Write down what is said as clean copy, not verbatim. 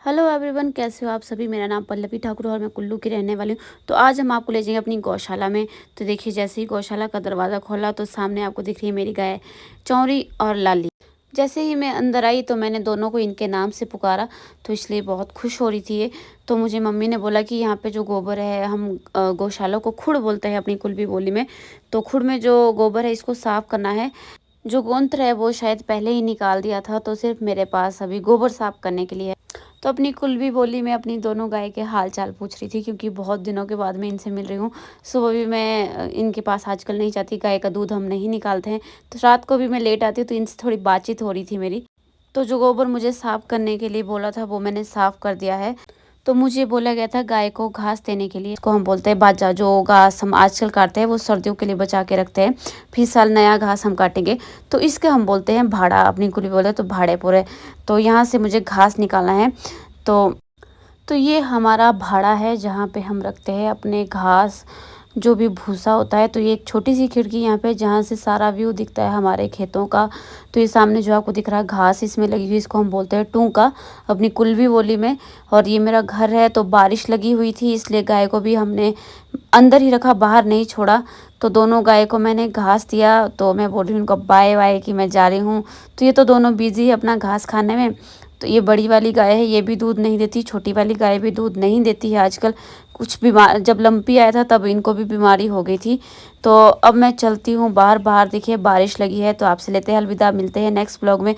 Hello everyone, कैसे हो आप सभी। मेरा नाम पल्लवी ठाकुर है और मैं कुल्लू की रहने वाली हूँ। तो आज हम आपको ले जाएंगे अपनी गौशाला में। तो देखिए, जैसे ही गौशाला का दरवाज़ा खोला तो सामने आपको दिख रही है मेरी गाय चौरी और लाली। जैसे ही मैं अंदर आई तो मैंने दोनों को इनके नाम से पुकारा, तो इसलिए बहुत खुश हो रही थी ये। तो मुझे मम्मी ने बोला कि यहाँ पे जो गोबर है, हम गौशाला को खुड़ बोलते हैं अपनी कुल्बी बोली में। तो खुड़ में जो गोबर है इसको साफ़ करना है। जो गोंत्र है वो शायद पहले ही निकाल दिया था, तो सिर्फ मेरे पास अभी गोबर साफ करने के लिए है। तो अपनी कुल्बी बोली में अपनी दोनों गाय के हाल चाल पूछ रही थी, क्योंकि बहुत दिनों के बाद मैं इनसे मिल रही हूँ। सुबह भी मैं इनके पास आजकल नहीं जाती, गाय का दूध हम नहीं निकालते हैं। तो रात को भी मैं लेट आती हूँ, तो इनसे थोड़ी बातचीत हो रही थी मेरी। तो जो गोबर मुझे साफ करने के लिए बोला था वो मैंने साफ कर दिया है। तो मुझे बोला गया था गाय को घास देने के लिए, इसको हम बोलते हैं बाजा। जो घास हम आजकल काटते हैं वो सर्दियों के लिए बचा के रखते हैं, फिर साल नया घास हम काटेंगे। तो इसके हम बोलते हैं भाड़ा, अपनी कुली बोलते हैं तो भाड़े पूरे। तो यहाँ से मुझे घास निकालना है। तो ये हमारा भाड़ा है जहाँ पे हम रखते हैं अपने घास, जो भी भूसा होता है। तो ये एक छोटी सी खिड़की यहाँ पे जहाँ से सारा व्यू दिखता है हमारे खेतों का। तो ये सामने जो आपको दिख रहा है घास इसमें लगी हुई, इसको हम बोलते हैं टूका अपनी कुल्वी बोली में। और ये मेरा घर है। तो बारिश लगी हुई थी इसलिए गाय को भी हमने अंदर ही रखा, बाहर नहीं छोड़ा। तो दोनों गाय को मैंने घास दिया। तो मैं बोल रही हूँ उनको बाय बाय कि मैं जा रही हूँ। तो ये तो दोनों बिजी है अपना घास खाने में। तो ये बड़ी वाली गाय है, ये भी दूध नहीं देती, छोटी वाली गाय भी दूध नहीं देती है आजकल। कुछ बीमार, जब लंपी आया था तब इनको भी बीमारी हो गई थी। तो अब मैं चलती हूँ बाहर। बाहर देखिए बारिश लगी है। तो आपसे लेते हैं अलविदा, मिलते हैं नेक्स्ट ब्लॉग में।